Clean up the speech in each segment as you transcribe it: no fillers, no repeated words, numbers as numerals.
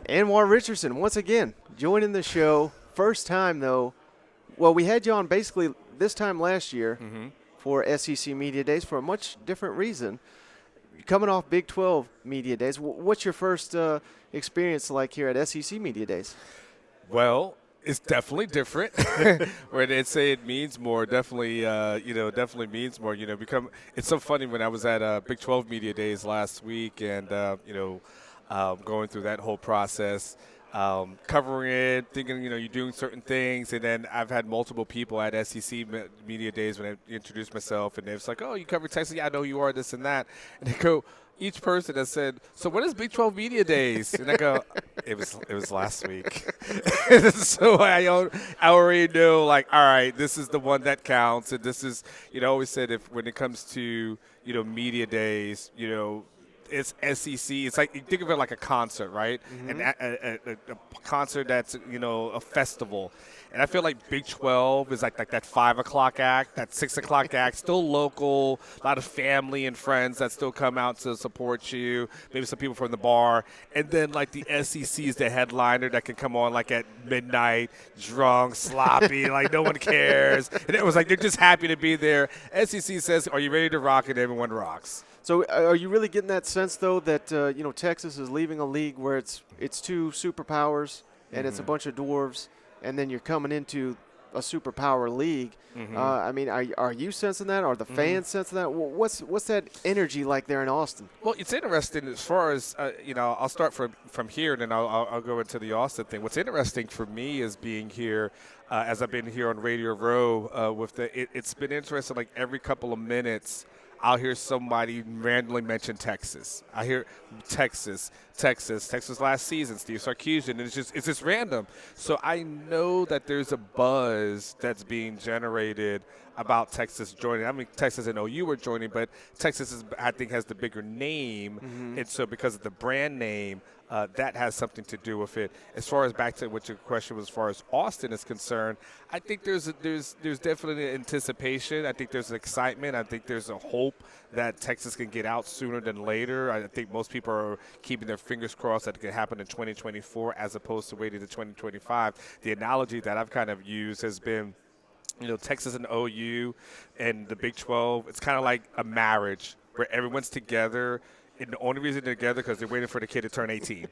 Anwar Richardson, once again, joining the show. First time, though. Well, we had you on basically this time last year for SEC Media Days for a much different reason. Coming off Big 12 Media Days, what's your first experience like here at SEC Media Days? Well, it's definitely different. Where they say it means more, definitely, definitely means more. It's so funny when I was at Big 12 Media Days last week, and going through that whole process, covering it, thinking you're doing certain things, and then I've had multiple people at SEC Media Days when I introduced myself, and they're like, "Oh, you cover Texas? Yeah, I know you are. This and that," and they go. Each person has said, "So when is Big 12 Media Days?" And I go, "It was last week." So I already know, like, all right, this is the one that counts, and this is, I always said when it comes to media days, it's SEC. It's like you think of it like a concert, right? And a concert that's a festival. And I feel like Big 12 is like that 5 o'clock act, that 6 o'clock act, still local, a lot of family and friends that still come out to support you, maybe some people from the bar. And then like the SEC is the headliner that can come on like at midnight, drunk, sloppy, like no one cares. And it was like they're just happy to be there. SEC says, "Are you ready to rock?" And everyone rocks. So are you really getting that sense, though, that Texas is leaving a league where it's two superpowers and it's a bunch of dwarves, and then you're coming into a superpower league? Are you sensing that? Are the fans sensing that? What's that energy like there in Austin? Well, it's interesting as far as I'll start from here, and then I'll go into the Austin thing. What's interesting for me is being here, as I've been here on Radio Row it's been interesting. Like every couple of minutes, I'll hear somebody randomly mention Texas. I hear Texas last season, Steve Sarkisian, and it's just random. So I know that there's a buzz that's being generated about Texas joining. I mean, Texas and OU were joining, but Texas I think has the bigger name, and so because of the brand name, that has something to do with it. As far as back to what your question was, as far as Austin is concerned, I think there's definitely an anticipation. I think there's excitement. I think there's a hope that Texas can get out sooner than later. I think most people are keeping their fingers crossed that it can happen in 2024 as opposed to waiting to 2025. The analogy that I've kind of used has been, Texas and OU and the Big 12, it's kind of like a marriage where everyone's together. And the only reason they're together because they're waiting for the kid to turn 18.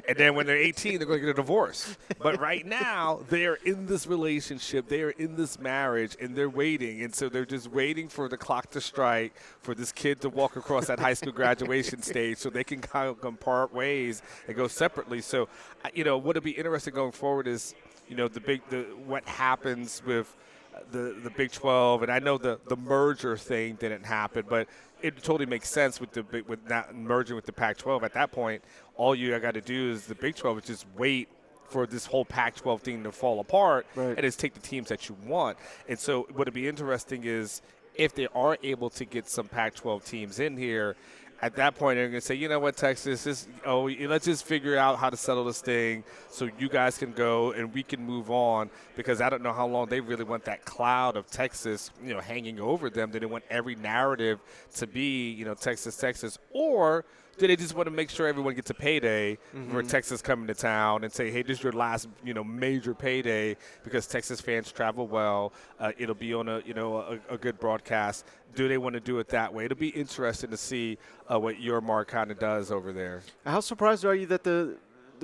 And then when they're 18, they're going to get a divorce. But right now, they are in this relationship. They are in this marriage, and they're waiting. And so they're just waiting for the clock to strike for this kid to walk across that high school graduation stage so they can kind of part ways and go separately. So, what'll be interesting going forward is, what happens with the Big 12, and I know the merger thing didn't happen, but it totally makes sense with not merging with the Pac-12. At that point, all you got to do is the Big 12 is just wait for this whole Pac-12 thing to fall apart, and just take the teams that you want. And so what'll be interesting is if they are able to get some Pac-12 teams in here. At that point, they're going to say, you know what, Texas, let's just figure out how to settle this thing so you guys can go and we can move on, because I don't know how long they really want that cloud of Texas, hanging over them. Do they want every narrative to be, Texas, or do they just want to make sure everyone gets a payday for Texas coming to town and say, hey, this is your last, major payday because Texas fans travel well. It'll be on a good broadcast. Do they want to do it that way? It'll be interesting to see what your mark kind of does over there. How surprised are you that the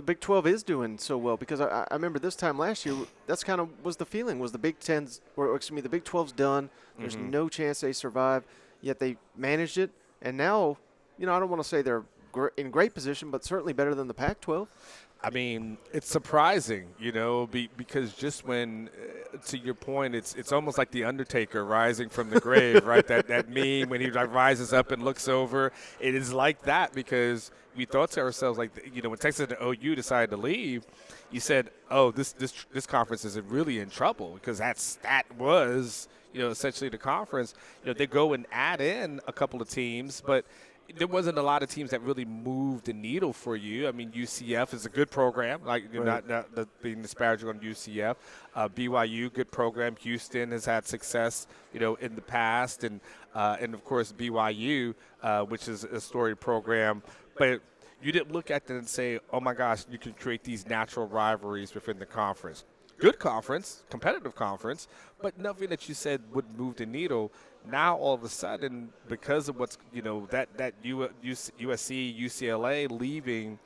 Big 12 is doing so well? Because I remember this time last year, that's kind of was the feeling, was the Big 10's, or excuse me, the Big 12's done. There's no chance they survive, yet they managed it. And now, I don't want to say they're in great position, but certainly better than the Pac-12. I mean, it's surprising, because just when, to your point, it's almost like the Undertaker rising from the grave, right? That meme when he rises up and looks over. It is like that because we thought to ourselves, like, when Texas and OU decided to leave, you said, oh, this conference is really in trouble because that was, essentially the conference. They go and add in a couple of teams, but there wasn't a lot of teams that really moved the needle for you. I mean, UCF is a good program, like not being disparaging on UCF. BYU, good program. Houston has had success, in the past, and of course BYU, which is a storied program. But you didn't look at them and say, oh my gosh, you can create these natural rivalries within the conference. Good conference, competitive conference, but nothing that you said would move the needle. Now all of a sudden, because of what's that USC, UCLA leaving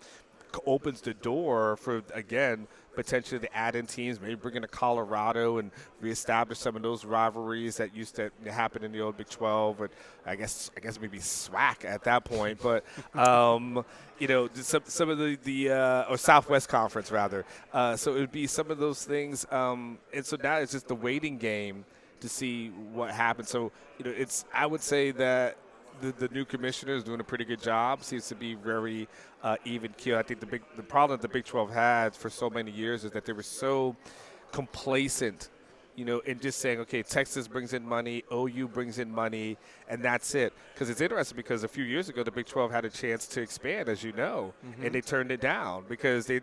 opens the door for, again, potentially to add in teams, maybe bring in a Colorado and reestablish some of those rivalries that used to happen in the old Big 12. But I guess maybe SWAC at that point. But some of the or Southwest Conference rather. So it would be some of those things. And so now it's just the waiting game to see what happens. So I would say that the new commissioner is doing a pretty good job. Seems to be very even keel. I think the problem that the Big 12 had for so many years is that they were so complacent, in just saying, okay, Texas brings in money, OU brings in money, and that's it. Because it's interesting because a few years ago the Big 12 had a chance to expand, as you know, and they turned it down because they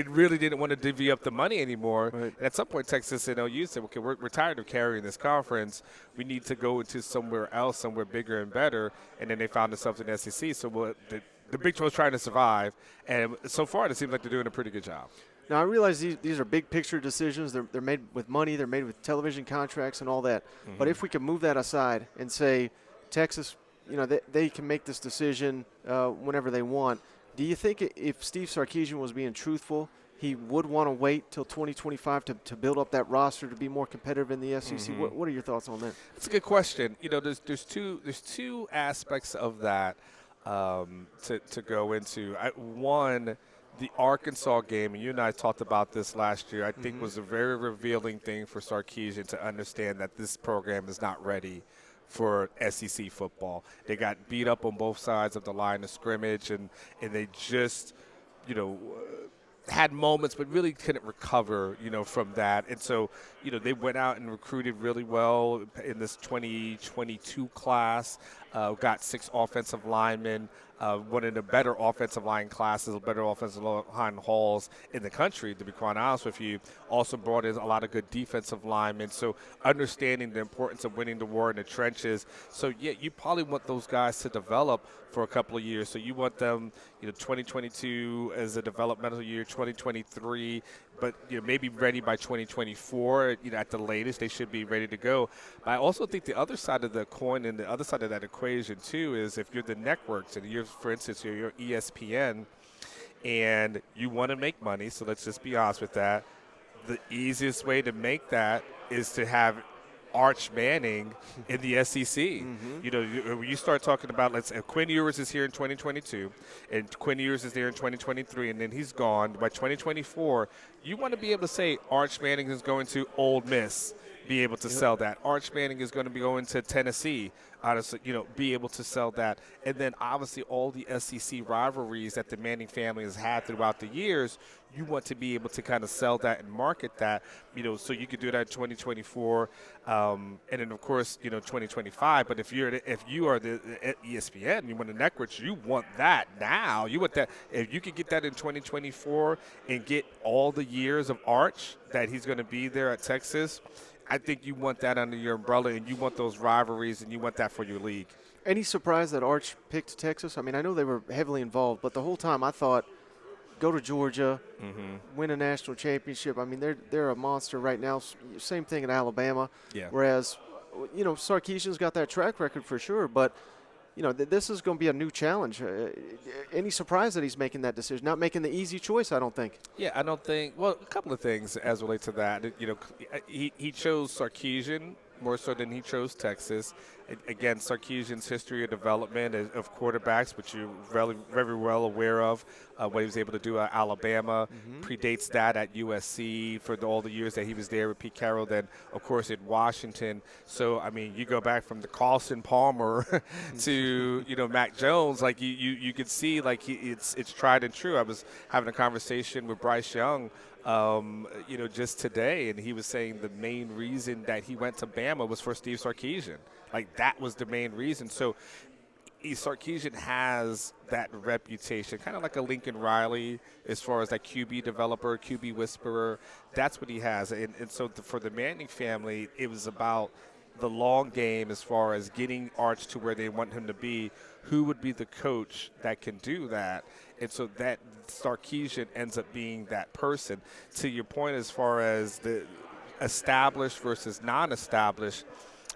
really didn't want to divvy up the money anymore. Right. And at some point Texas and OU said, okay, we're tired of carrying this conference. We need to go into somewhere else, somewhere bigger and better. And then they found themselves in the SEC. So the Big 12 is trying to survive, and so far it seems like they're doing a pretty good job. Now, I realize these are big picture decisions. They're made with money. They're made with television contracts and all that. But if we can move that aside and say Texas, they can make this decision whenever they want, do you think if Steve Sarkisian was being truthful, he would want to wait till 2025 to build up that roster to be more competitive in the SEC? What are your thoughts on that? That's a good question. There's two aspects of that to go into. One, the Arkansas game, and you and I talked about this last year, I think was a very revealing thing for Sarkisian to understand that this program is not ready for SEC football. They got beat up on both sides of the line of scrimmage, and they just, had moments but really couldn't recover, from that. And so, they went out and recruited really well in this 2022 class, got 6 offensive linemen, one of the better offensive line classes, better offensive line hauls in the country, to be quite honest with you. Also brought in a lot of good defensive linemen. So understanding the importance of winning the war in the trenches. So, yeah, you probably want those guys to develop for a couple of years. So you want them, 2022 as a developmental year, 2023, but maybe ready by 2024. At the latest, they should be ready to go. But I also think the other side of the coin and the other side of that equation too is if you're the networks and you're, for instance, you're ESPN and you want to make money. So let's just be honest with that. The easiest way to make that is to have Arch Manning in the SEC. When you start talking about, let's say Quinn Ewers is here in 2022, and Quinn Ewers is there in 2023, and then he's gone. By 2024, you want to be able to say Arch Manning is going to Ole Miss, be able to sell that. Arch Manning is going to be going to Tennessee, honestly, be able to sell that. And then obviously all the SEC rivalries that the Manning family has had throughout the years, you want to be able to kind of sell that and market that, so you could do that in 2024, and then of course, 2025. But if you are the ESPN, you want the networks, you want that now. You want that. If you could get that in 2024 and get all the years of Arch that he's going to be there at Texas, I think you want that under your umbrella, and you want those rivalries, and you want that for your league. Any surprise that Arch picked Texas? I mean, I know they were heavily involved, but the whole time I thought, go to Georgia, win a national championship. I mean, they're a monster right now. Same thing in Alabama. Yeah. Whereas, Sarkisian's got that track record for sure, but this is going to be a new challenge. Any surprise that he's making that decision? Not making the easy choice, I don't think. Yeah, I don't think. Well, a couple of things as relates to that. He chose Sarkisian more so than he chose Texas. Again, Sarkisian's history of development of quarterbacks, which you're very, very well aware of, what he was able to do at Alabama, predates that at USC for all the years that he was there with Pete Carroll, then, of course, in Washington. So, I mean, you go back from the Carlson Palmer to, Mac Jones, like you could see, like, it's tried and true. I was having a conversation with Bryce Young just today, and he was saying the main reason that he went to Bama was for Steve Sarkisian. Like, that was the main reason. So Sarkisian has that reputation, kind of like a Lincoln Riley as far as that QB developer, QB whisperer. That's what he has. And so for the Manning family, it was about the long game as far as getting Arch to where they want him to be, who would be the coach that can do that? And so that Sarkisian ends up being that person. To your point as far as the established versus non-established,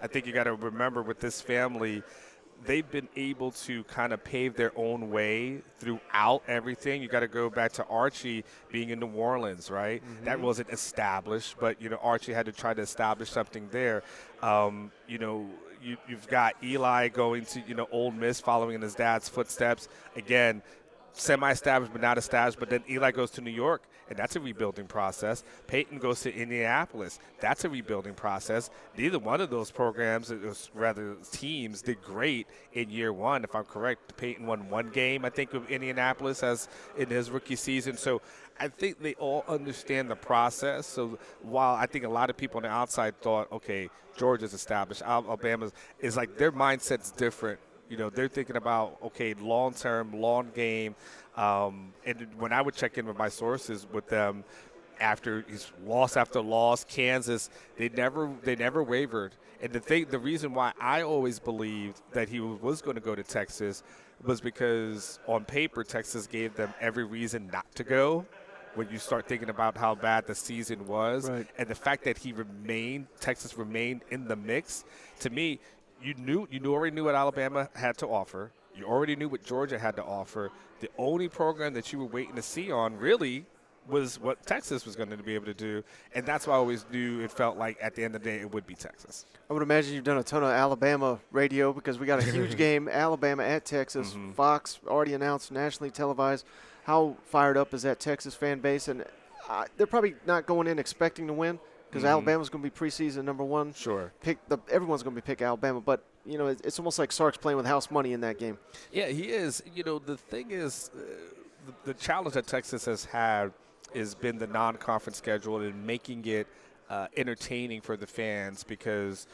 I think you got to remember with this family, they've been able to kind of pave their own way throughout everything. You got to go back to Archie being in New Orleans, right? Mm-hmm. That wasn't established, but, Archie had to try to establish something there. You've got Eli going to, Ole Miss, following in his dad's footsteps. Again, semi-established but not established, but then Eli goes to New York, and that's a rebuilding process. Peyton goes to Indianapolis. That's a rebuilding process. Neither one of those programs, rather teams, did great in year one. If I'm correct, Peyton won one game, I think, with Indianapolis as in his rookie season. So I think they all understand the process. So while I think a lot of people on the outside thought, okay, Georgia's established, Alabama's, is like their mindset's different. They're thinking about, okay, long-term, long game. And when I would check in with my sources with them after he's loss after loss, Kansas, they never wavered. And the reason why I always believed that he was going to go to Texas was because on paper, Texas gave them every reason not to go when you start thinking about how bad the season was. Right. And the fact that Texas remained in the mix, to me, you already knew what Alabama had to offer. You already knew what Georgia had to offer. The only program that you were waiting to see on really was what Texas was going to be able to do, and that's why I always knew it felt like at the end of the day it would be Texas. I would imagine you've done a ton of Alabama radio because we got a huge game, Alabama at Texas. Mm-hmm. Fox already announced, nationally televised. How fired up is that Texas fan base? And they're probably not going in expecting to win, because Alabama's going to be preseason number one. Sure. Everyone's going to be picking Alabama, but it's almost like Sark's playing with house money in that game. Yeah, he is. The thing is, the challenge that Texas has had has been the non-conference schedule and making it entertaining for the fans, because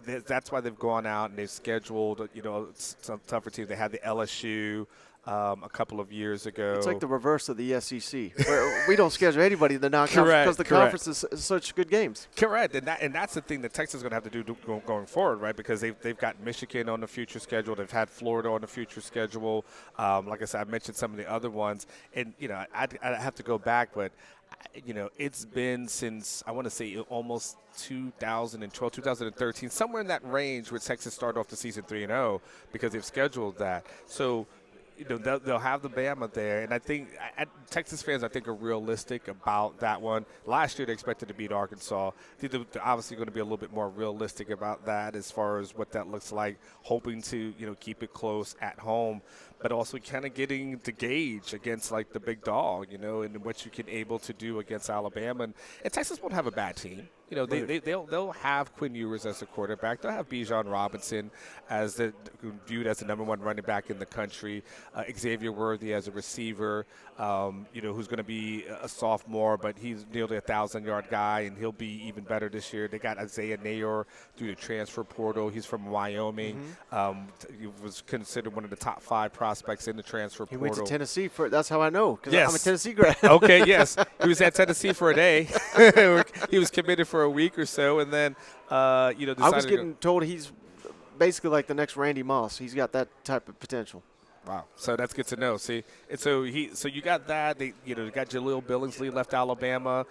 that's why they've gone out and they've scheduled some tougher teams. They had the LSU. A couple of years ago. It's like the reverse of the SEC, where we don't schedule anybody in the non-conference because the conference is such good games. Correct, and that's the thing that Texas is going to have to do going forward, right? Because they've got Michigan on the future schedule, they've had Florida on the future schedule. Like I said, I mentioned some of the other ones, and I have to go back, but it's been since, I want to say, almost 2012, 2013, somewhere in that range where Texas started off the season 3-0 because they've scheduled that. So they'll have the Bama there, and I think Texas fans, I think, are realistic about that one. Last year, they expected to beat Arkansas. I think they're obviously going to be a little bit more realistic about that as far as what that looks like, hoping to keep it close at home, but also kind of getting to gauge against like the big dog, and what you can able to do against Alabama. And Texas won't have a bad team. They'll have Quinn Ewers as a quarterback. They'll have Bijan Robinson viewed as the number one running back in the country. Xavier Worthy as a receiver, who's going to be a sophomore, but he's nearly a 1,000-yard guy, and he'll be even better this year. They got Isaiah Nayor through the transfer portal. He's from Wyoming. Mm-hmm. He was considered one of the top 5 prospects in the transfer portal. He went to Tennessee that's how I know, because yes. I'm a Tennessee grad. Okay, yes. He was at Tennessee for a day. He was committed for a week or so, and then decided I was getting told he's basically like the next Randy Moss. He's got that type of potential. Wow, so that's good to know. See, and so you got that. They got Jaleel Billingsley left Alabama.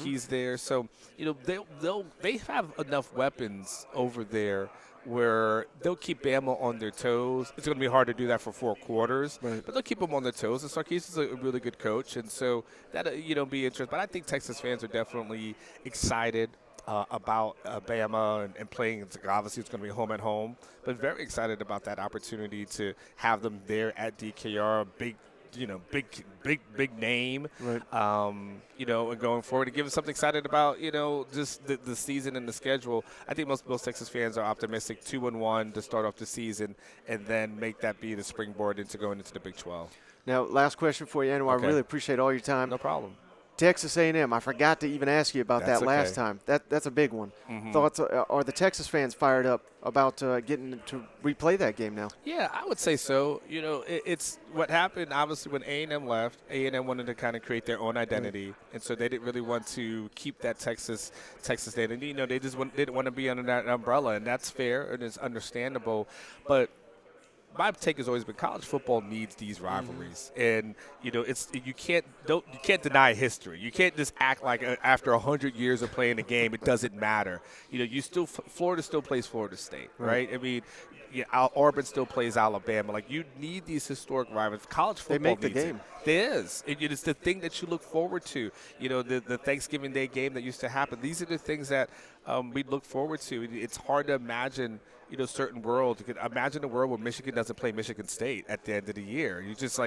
He's there. So they have enough weapons over there where they'll keep Bama on their toes. It's going to be hard to do that for 4 quarters, right, but they'll keep them on their toes. And Sarkisian is a really good coach, and so that be interesting. But I think Texas fans are definitely excited about Bama and playing. Obviously, it's going to be home at home, but very excited about that opportunity to have them there at DKR. Big name, right. And going forward to give us something excited about, just the season and the schedule. I think most Texas fans are optimistic, 2-1 to start off the season, and then make that be the springboard into going into the Big 12. Now, last question for you, Anwar. Okay. I really appreciate all your time. No problem. Texas A&M. I forgot to even ask you about That's that last okay. time. That's a big one. Mm-hmm. Thoughts? Are the Texas fans fired up about getting to replay that game now? Yeah, I would say so. It's what happened. Obviously, when A&M left, A&M wanted to kind of create their own identity, and so they didn't really want to keep that Texas identity. They just didn't want to be under that umbrella, and that's fair and it's understandable. But my take has always been college football needs these rivalries, and you can't deny history. You can't just act like after 100 years of playing the game, it doesn't matter. Florida still plays Florida State, right? I mean, Auburn still plays Alabama. Like, you need these historic rivalries. College football They make the needs it. game. There is. It's the thing that you look forward to. The Thanksgiving Day game that used to happen. These are the things that we look forward to. It's hard to imagine, certain world. You could imagine a world where Michigan doesn't play Michigan State at the end of the year. You just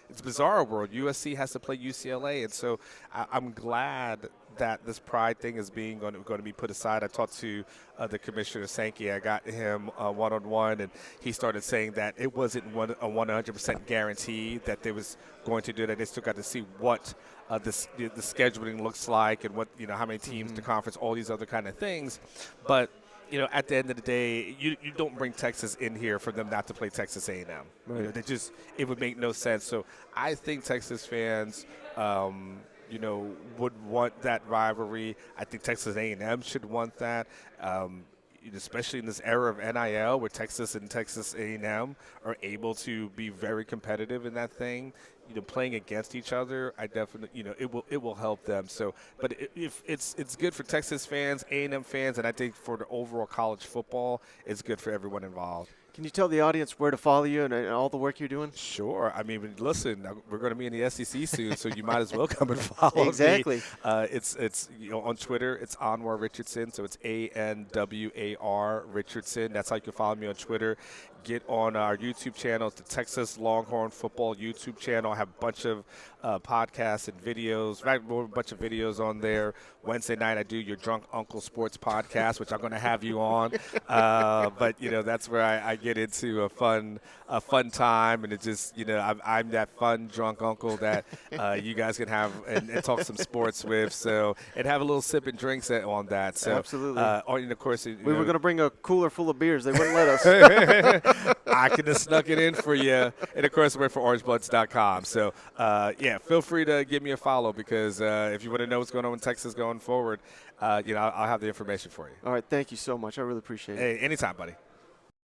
it's a bizarre world. USC has to play UCLA, and so I'm glad that this pride thing is going to be put aside. I talked to the commissioner Sankey. I got him one-on-one, and he started saying that it wasn't a 100% guarantee that they was going to do that. They still got to see what the scheduling looks like, and what how many teams the conference, all these other kind of things, but. At the end of the day, you don't bring Texas in here for them not to play Texas A&M. Right. It would make no sense. So I think Texas fans, would want that rivalry. I think Texas A&M should want that. Especially in this era of NIL, where Texas and Texas A&M are able to be very competitive in that thing, playing against each other, I definitely, it will help them. So, but if it's good for Texas fans, A&M fans, and I think for the overall college football, it's good for everyone involved. Can you tell the audience where to follow you and all the work you're doing? Sure. I mean, listen, we're going to be in the SEC soon, so you might as well come and follow Exactly. me. It's on Twitter, it's Anwar Richardson, so it's ANWAR Richardson. That's how you can follow me on Twitter. Get on our YouTube channel, it's the Texas Longhorn Football YouTube channel. I have a bunch of podcasts and videos, right? A bunch of videos on there. Wednesday night, I do your Drunk Uncle Sports podcast, which I'm going to have you on. But that's where I get into a fun time, and it just I'm that fun drunk uncle that you guys can have and talk some sports with. So, and have a little sip and drinks on that. So absolutely. And of course, we were going to bring a cooler full of beers. They wouldn't let us. I could have snuck it in for you. And, of course, we're for orangebloods.com. So, feel free to give me a follow, because if you want to know what's going on in Texas going forward, I'll have the information for you. All right. Thank you so much. I really appreciate it. Hey, anytime, buddy.